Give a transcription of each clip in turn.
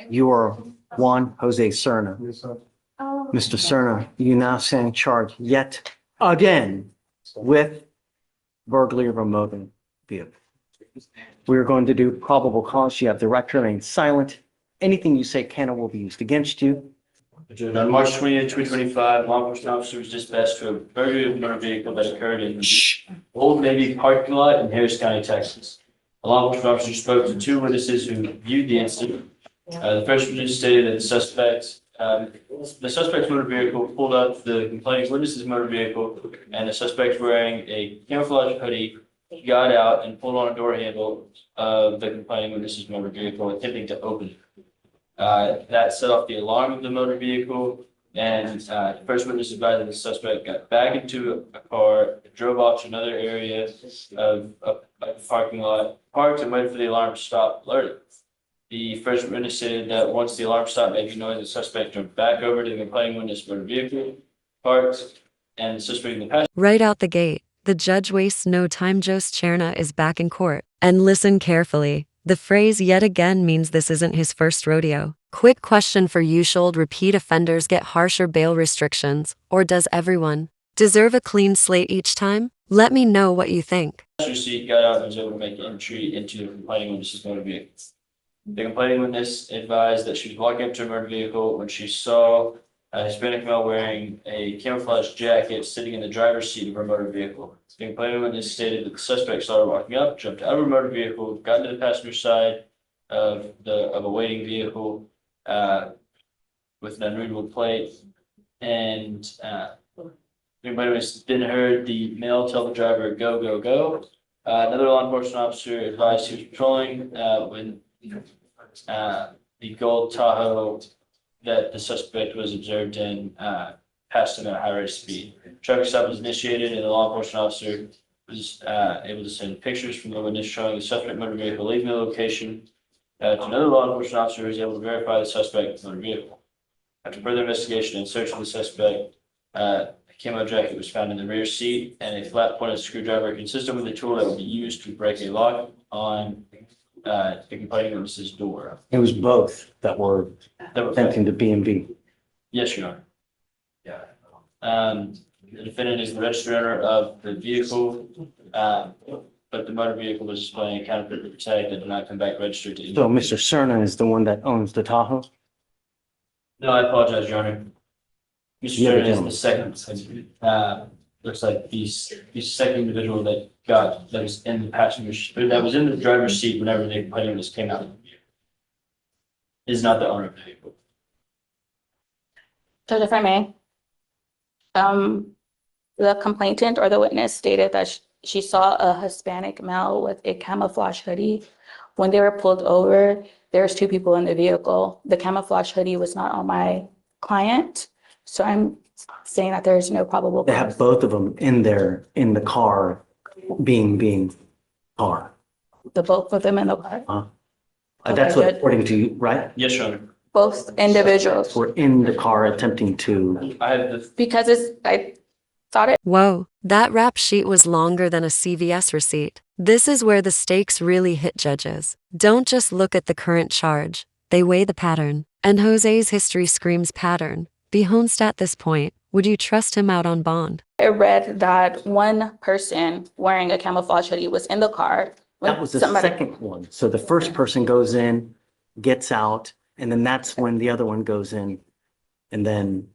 You are Juan Jose Cerna. Mr. Cerna, you now stand charged yet again with burglary of a motor vehicle. We are going to do probable cause. You have the right to remain silent. Anything you say can or will be used against you. On March 20th, 2025, law enforcement officer was dispatched to a burglary of a motor vehicle that occurred in Old Navy parking lot in Harris County, Texas. A law enforcement officer spoke to two witnesses who viewed the incident. The first witness stated that the suspect's motor vehicle pulled up the complaining witness's motor vehicle, and the suspect wearing a camouflage hoodie got out and pulled on a door handle of the complaining witness's motor vehicle, attempting to open it. That set off the alarm of the motor vehicle, and first witness advised that the suspect got back into a car, drove off to another area of the parking lot, parked and waited for the alarm to stop alerting. The first witness stated that once the alarm stopped making noise, the suspect jumped back over to the complaining witness motor vehicle, parked, and the suspect in the passenger. Right out the gate, the judge wastes no time. Jose Cerna is back in court. And listen carefully. The phrase yet again means this isn't his first rodeo. Quick question for you: should repeat offenders get harsher bail restrictions, or does everyone deserve a clean slate each time? Let me know what you think. Seat got out and was able to make entry into the complaining witness's motor vehicle. The complaining witness advised that she was walking up to a motor vehicle when she saw a Hispanic male wearing a camouflage jacket sitting in the driver's seat of her motor vehicle. The complaining witness stated that the suspect saw her walking up, jumped out of her motor vehicle, got into the passenger side of a waiting vehicle with an unreadable plate, and the complaining witness then heard the male tell the driver, "Go, go, go." Another law enforcement officer advised he was patrolling when the gold Tahoe that the suspect was observed in passed him at a high rate of speed. Traffic stop was initiated, and the law enforcement officer was able to send pictures from the witness showing the suspect motor vehicle leaving the location to another law enforcement officer who was able to verify the suspect's motor vehicle. After further investigation and search of the suspect, a camo jacket was found in the rear seat, and a flat-pointed screwdriver consistent with the tool that would be used to break a lock on the complaining witness's door. It was both that were attempting to B&B. Yes, Your Honor. The defendant is the registered owner of the vehicle, but the motor vehicle was displaying a counterfeit tag that did not come back registered to. So Mr. Cerna is the one that owns the Tahoe? No, I apologize, Your Honor. Mr. The other Cerna is the second. Looks like the second individual that was in the passenger, that was in the driver's seat whenever the complaining witness came out of the vehicle, is not the owner of the vehicle. Judge, if I may, the complainant or the witness stated that she saw a Hispanic male with a camouflage hoodie. When they were pulled over, there was two people in the vehicle. The camouflage hoodie was not on my client, so I'm saying that there is no probable They cause. have both of them in the car, being car. The both of them in the car. That's Okay, what, good. according to you, right? Yes, Your Honor. Both individuals. We're in the car attempting to, I have the Because I thought it. Whoa, that rap sheet was longer than a CVS receipt. This is where the stakes really hit judges. Don't just look at the current charge, they weigh the pattern. And Jose's history screams pattern. Be honest at this point, would you trust him out on bond? I read that one person wearing a camouflage hoodie was in the car. when that was the somebody- second one. So the first person goes in, gets out, and then that's when the other one goes in. And then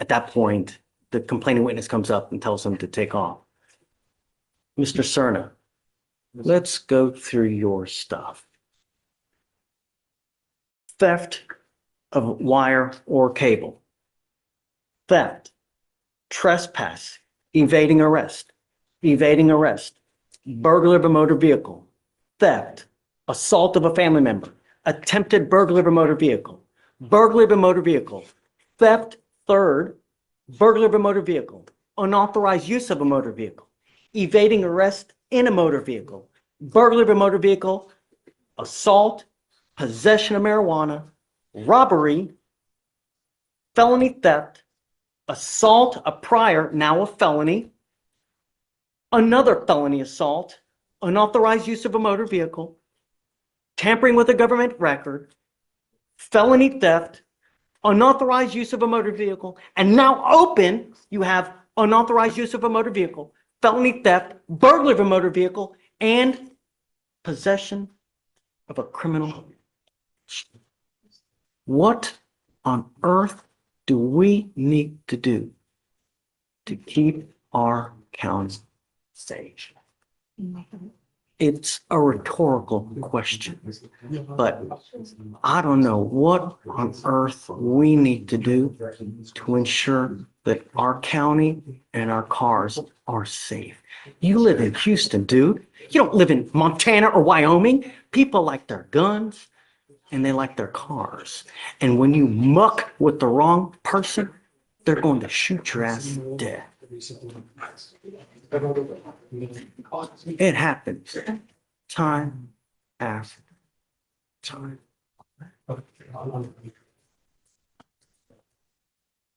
at that point, the complaining witness comes up and tells them to take off. Mr. Cerna, let's go through your stuff. Theft of wire or cable. Theft, trespass, evading arrest, burglary of a motor vehicle, theft, assault of a family member, attempted burglary of a motor vehicle, theft, third, burglary of a motor vehicle, unauthorized use of a motor vehicle, evading arrest in a motor vehicle, burglary of a motor vehicle, assault, possession of marijuana, robbery, felony theft, assault, a prior, now a felony, another felony assault, unauthorized use of a motor vehicle, tampering with a government record, felony theft, unauthorized use of a motor vehicle, and now open, you have unauthorized use of a motor vehicle, felony theft, burglary of a motor vehicle, and possession of a criminal. What on earth do we need to do to keep our county safe? It's a rhetorical question, but I don't know what on earth we need to do to ensure that our county and our cars are safe. You live in Houston, dude. You don't live in Montana or Wyoming. People like their guns and they like their cars. And when you muck with the wrong person, they're going to shoot your ass dead. It happens time after time.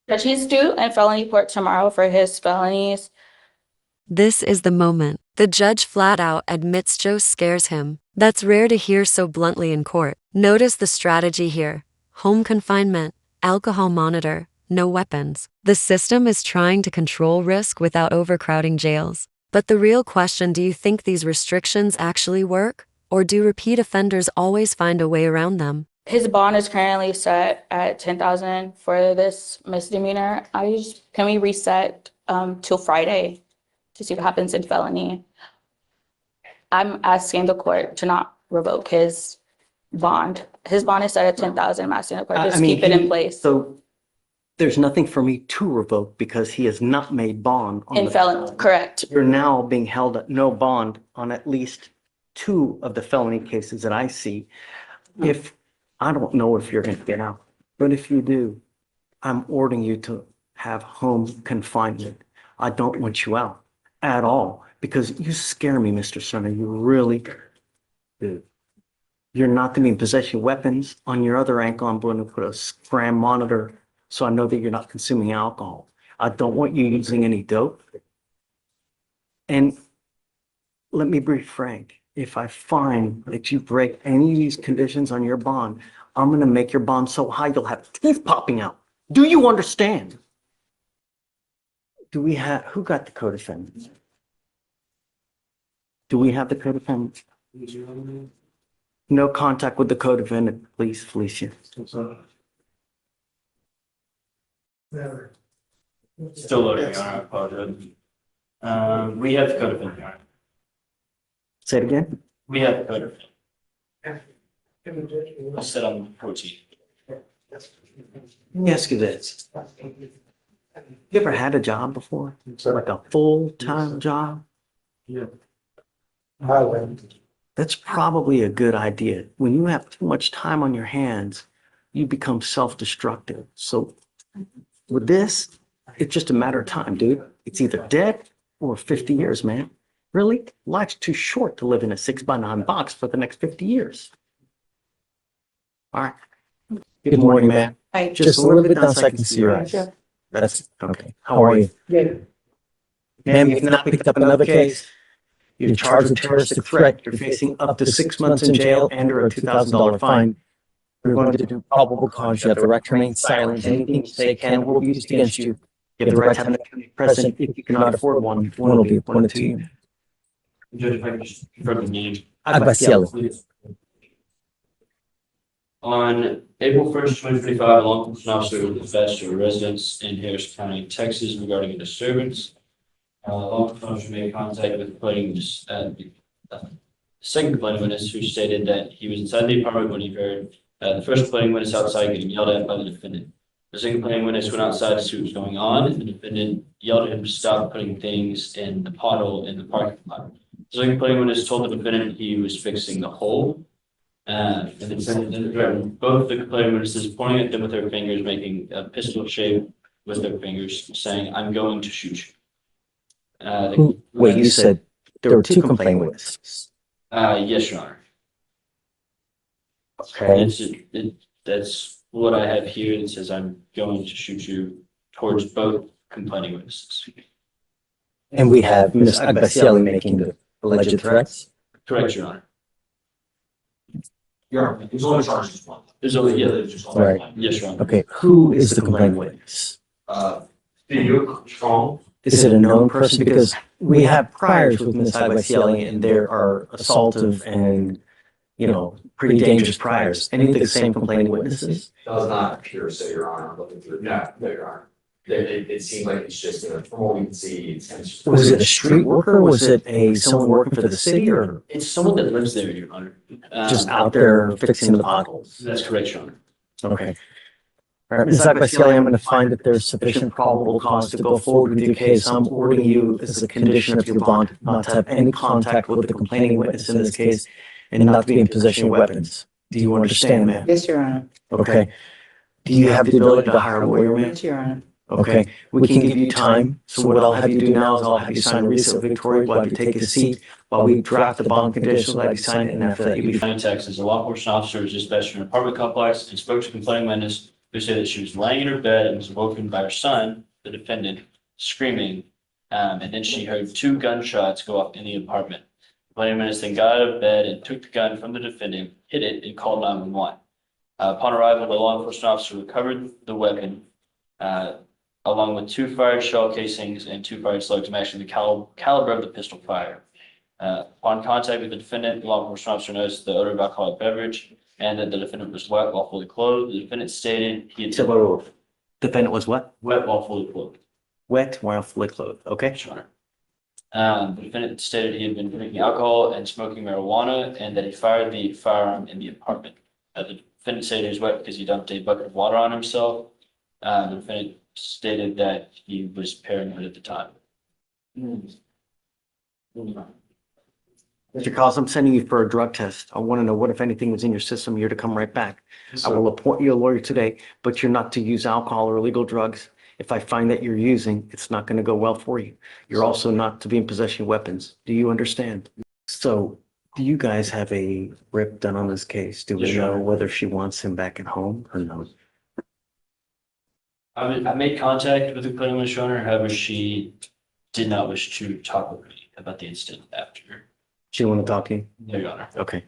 Judge, he's due in felony court tomorrow for his felonies. This is the moment. The judge flat out admits Joe scares him. That's rare to hear so bluntly in court. Notice the strategy here. Home confinement, alcohol monitor, no weapons. The system is trying to control risk without overcrowding jails. But the real question, do you think these restrictions actually work? Or do repeat offenders always find a way around them? His bond is currently set at 10,000 for this misdemeanor. Can we reset till Friday to see what happens in felony? I'm asking the court to not revoke his bond. His bond is set at 10,000. I'm asking the court to just keep it in place. So there's nothing for me to revoke because he has not made bond on In the felony, correct. You're now being held at no bond on at least 2 of the felony cases that I see. If I don't know if you're going to get out, but if you do, I'm ordering you to have home confinement. I don't want you out at all because you scare me, Mr. Cerna. You really do. You're not going to be in possession of weapons. On your other ankle, I'm going to put a scram monitor so I know that you're not consuming alcohol. I don't want you using any dope. And let me be frank. If I find that you break any of these conditions on your bond, I'm going to make your bond so high you'll have teeth popping out. Do you understand? Do we have, who got the co-defendants? Do we have the co-defendants? No contact with the co-defendant, please, Felicia. Still loading, Your Honor, I apologize. We have the co-defendant, Your Honor. Say it again. We have the co-defendant. I'll sit on the proceeding. Let me ask you this. You ever had a job before? Like a full-time job? Yeah. That's probably a good idea. When you have too much time on your hands, you become self-destructive. So with this, it's just a matter of time, dude. It's either dead or 50 years, man. Really? Life's too short to live in a 6x9 box for the next 50 years. All right. Good morning, man. Hi. Just a little bit down so I can see your eyes. Sure. That's okay. How are you? Ma'am, you've not picked up another case. You're charged with terroristic threat. You're facing up to 6 months in jail and or a $2,000 fine. We're going to do probable cause. You have the right to remain silent. Anything you say can will be used against you. You have the right to have an attorney present. If you cannot afford one, one will be appointed to you. Judge, if I could just confirm the name. Agbacielo. On April 1st, 2025, a law enforcement officer was dispatched to a residence in Harris County, Texas regarding a disturbance. Law enforcement officer made contact with the second complaining witness who stated that he was inside the apartment when he heard the first complaining witness outside getting yelled at by the defendant. The second complaining witness went outside to see what was going on, and the defendant yelled at him to stop putting things in the pothole in the parking lot. The second complaining witness told the defendant he was fixing the hole. And the defendant threatened both the complaining witnesses, pointing at them with their fingers, making a pistol shape with their fingers, saying, "I'm going to shoot you." Wait, you said there were 2 complaining witnesses. Yes, Your Honor. Okay. That's what I have here. It says, "I'm going to shoot you," towards both complaining witnesses. And we have Ms. Agbacielo making the alleged threats. Correct, Your Honor. Your Honor, there's only charges one. There's only, yeah. Just one. Right. Yes, Your Honor. Okay, who is the complaining witness? Video strong. Is it a known person? Because we have priors with Ms. Iglesias and there are assaultive and, you know, pretty dangerous priors. Any of the same complaining witnesses? Does not appear so, Your Honor. I'm looking through. No, Your Honor. It seems like it's just, from what we can see, it's. Was it a street worker? Was it someone working for the city or It's someone that lives there, Your Honor. just out there fixing the potholes? That's correct, Your Honor. Okay. All right, Ms. Iglesias, I'm going to find that there's sufficient probable cause to go forward with your case. I'm ordering you as a condition of your bond not to have any contact with the complaining witness in this case and not to be in possession of weapons. Do you understand, ma'am? Yes, Your Honor. Okay. Do you have the ability to hire a lawyer, ma'am? Yes, Your Honor. Okay, we can give you time. So what I'll have you do now is I'll have you sign a receipt of victory while you take a seat, while we draft the bond conditions, I'll have you sign it, and after that, you'll be fine. County, Texas, a law enforcement officer was dispatched from an apartment complex and spoke to complaining witness who said that she was laying in her bed and was awoken by her son, the defendant, screaming. And then she heard 2 gunshots go off in the apartment. Complaining witness then got out of bed and took the gun from the defendant, hid it, and called 911. Upon arrival, the law enforcement officer recovered the weapon, along with 2 fired shell casings and 2 fired slugs matching the caliber of the pistol fire. Upon contact with the defendant, the law enforcement officer noticed the odor of alcoholic beverage and that the defendant was wet while fully clothed. The defendant stated he had So, whoa. Defendant was what? wet while fully clothed. Wet while fully clothed, okay? Sure. The defendant stated he had been drinking alcohol and smoking marijuana and that he fired the firearm in the apartment. The defendant stated he was wet because he dumped a bucket of water on himself. The defendant stated that he was paranoid at the time. Mr. Cos, I'm sending you for a drug test. I want to know what, if anything, was in your system. You're to come right back. I will appoint you a lawyer today, but you're not to use alcohol or illegal drugs. If I find that you're using, it's not going to go well for you. You're also not to be in possession of weapons. Do you understand? So, do you guys have a rip done on this case? Do we Yes, know Your Honor. whether she wants him back at home or no? I made contact with the complaining witness, Your Honor. However, she did not wish to talk with me about the incident after. She didn't want to talk to you? No, Your Honor. Okay.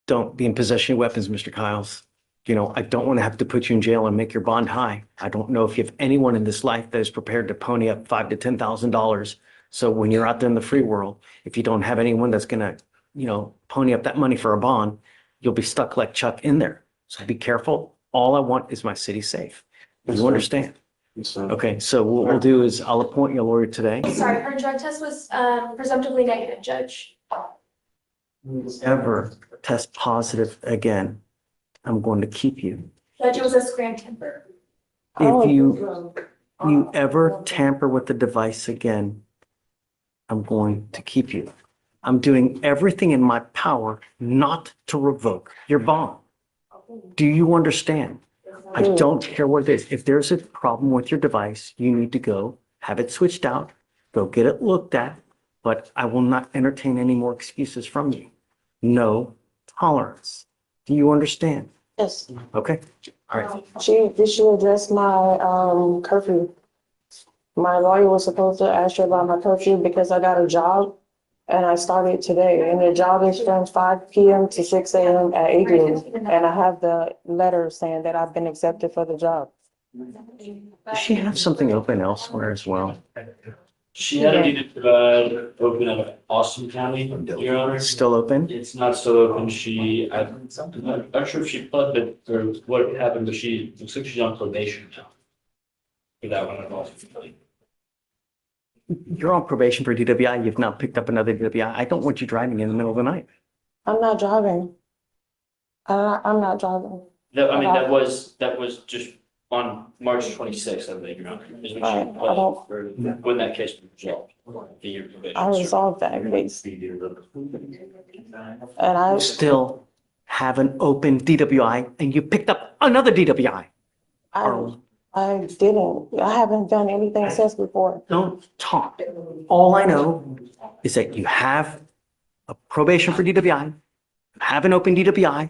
Don't be in possession of weapons, Mr. Kiles. You know, I don't want to have to put you in jail and make your bond high. I don't know if you have anyone in this life that is prepared to pony up $5,000 to $10,000. So when you're out there in the free world, if you don't have anyone that's going to, you know, pony up that money for a bond, you'll be stuck like Chuck in there. So be careful. All I want is my city safe. You understand? Okay, so what we'll do is I'll appoint you a lawyer today. Sorry, her drug test was presumptively negative, Judge. Ever test positive again, I'm going to keep you. Judge, it was a scram temper. If you ever tamper with the device again, I'm going to keep you. I'm doing everything in my power not to revoke your bond. Do you understand? I don't care what it is. If there's a problem with your device, you need to go have it switched out, go get it looked at, but I will not entertain any more excuses from you. No tolerance. Do you understand? Yes. Okay? All right. Did she address my curfew? My lawyer was supposed to ask her about my curfew because I got a job and I started today. And the job is from 5 p.m. to 6 a.m. at Adrian. And I have the letter saying that I've been accepted for the job. Does she have something open elsewhere as well? She had a deed to provide open at Austin County, Your Honor. It's still open? It's not still open. I'm not sure if she pled, but, or what happened, but looks like she's on probation now. For that one at Austin County. You're on probation for DWI. You've now picked up another DWI. I don't want you driving in the middle of the night. I'm not driving. I'm not driving. That was just on March 26th, I think, Your Honor, is when I she pled don't- for when that case was resolved. The year probation. I resolved that case. And I, You still have an open DWI and you picked up another DWI. I didn't. I haven't done anything since before. Don't talk. All I know is that you have a probation for DWI, you have an open DWI.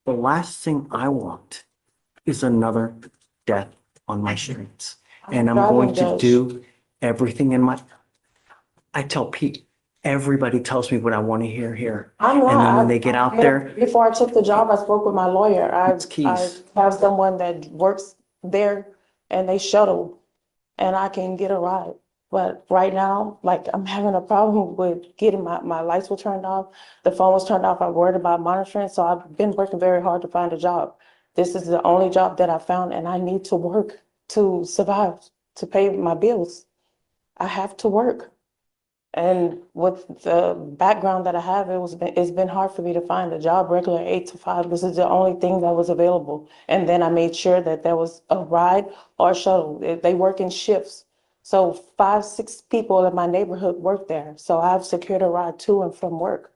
The last thing I want is another death on my streets. And I'm going to do everything in my, I tell Pete Everybody tells me what I want to hear here. I'm And then not. when they get out there, Before I took the job, I spoke with my lawyer. It's keys. I have someone that works there and they shuttle and I can get a ride. But right now, like I'm having a problem with getting my lights were turned off. The phone was turned off. I'm worried about monitoring. So I've been working very hard to find a job. This is the only job that I found and I need to work to survive, to pay my bills. I have to work. And with the background that I have, it's been hard for me to find a job regular 8 to 5. This is the only thing that was available. And then I made sure that there was a ride or a shuttle. They work in shifts. So 5, 6 people in my neighborhood work there. So I've secured a ride to and from work.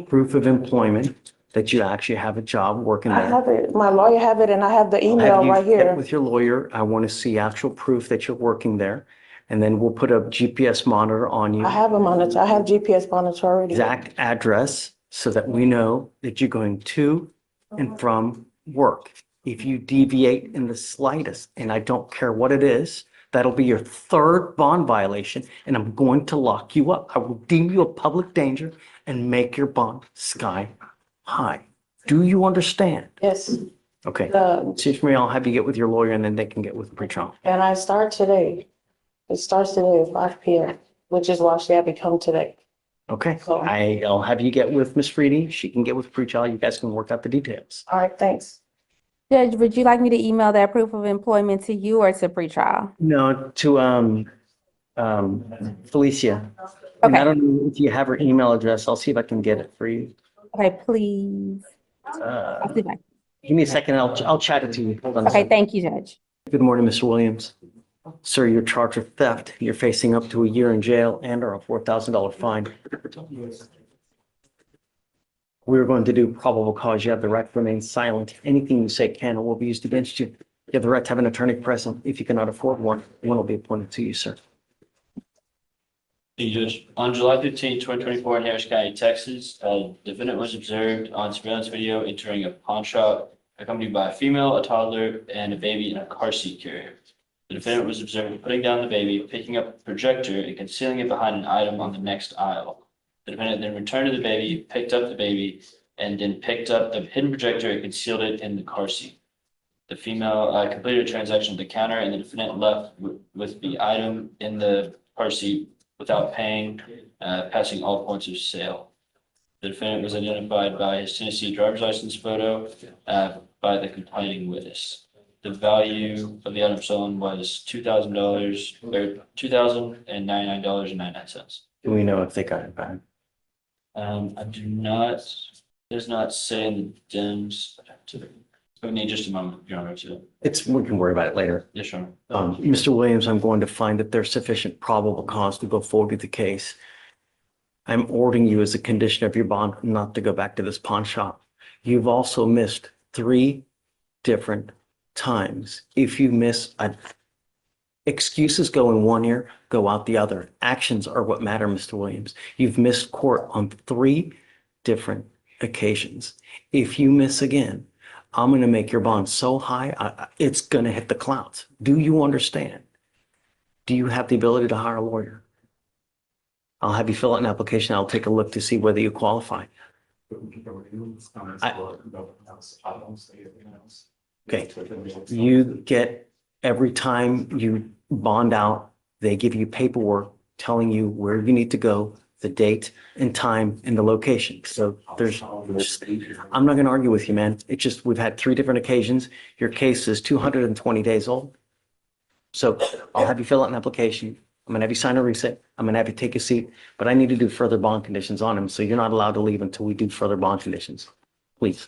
proof of employment that you actually have a job working I there. have it. My lawyer have it and I have the Have email you right get here. with your lawyer. I want to see actual proof that you're working there. And then we'll put a GPS monitor on you, I have a monitor. I have GPS monitor already. exact address, so that we know that you're going to and from work. If you deviate in the slightest, and I don't care what it is, that'll be your third bond violation, and I'm going to lock you up. I will deem you a public danger and make your bond sky high. Do you understand? Yes. Okay. The, Chief Marie, I'll have you get with your lawyer and then they can get with pretrial. and I start today. It starts today at 5 p.m., which is why she had me come today. Okay. So- I'll have you get with Ms. Freedy. She can get with pretrial. You guys can work out the details. All right, thanks. Judge, would you like me to email that proof of employment to you or to pretrial? No, to Felicia. And I Okay, don't know if you have her email address. I'll see if I can get it for you. okay, please. I'll see if I- Give me a second. I'll chat it to you. Hold on. a Okay, second. thank you, Judge. Good morning, Mr. Williams. Sir, you're charged with theft. You're facing up to a year in jail and or a $4,000 fine. We're going to do probable cause. You have the right to remain silent. Anything you say can or will be used against you. You have the right to have an attorney present. If you cannot afford one will be appointed to you, sir. Thank you, Judge. On July 15, 2024, in Harris County, Texas, a defendant was observed on surveillance video entering a pawn shop accompanied by a female, a toddler, and a baby in a car seat carrier. The defendant was observed putting down the baby, picking up a projector, and concealing it behind an item on the next aisle. The defendant then returned to the baby, picked up the baby, and then picked up the hidden projector and concealed it in the car seat. The female completed a transaction at the counter, and the defendant left with the item in the car seat without paying, passing all points of sale. The defendant was identified by his Tennessee driver's license photo by the complaining witness. The value of the item stolen was $2,000 or $2,099.99. Do we know if they got it back? I do not, does not say in the DIMS. We need just a moment, Your Honor, to, We can worry about it later. yes, Your Honor. Mr. Williams, I'm going to find that there's sufficient probable cause to go forward with the case. I'm ordering you as a condition of your bond not to go back to this pawn shop. You've also missed 3 different times. If you miss, excuses go in one ear, go out the other. Actions are what matter, Mr. Williams. You've missed court on 3 different occasions. If you miss again, I'm going to make your bond so high, it's going to hit the clouds. Do you understand? Do you have the ability to hire a lawyer? I'll have you fill out an application. I'll take a look to see whether you qualify. Okay. You get, every time you bond out, they give you paperwork telling you where you need to go, the date and time and the location. So I'm not going to argue with you, man. It's just, we've had 3 different occasions. Your case is 220 days old. So I'll have you fill out an application. I'm going to have you sign a receipt. I'm going to have you take a seat, but I need to do further bond conditions on him. So you're not allowed to leave until we do further bond conditions. Please.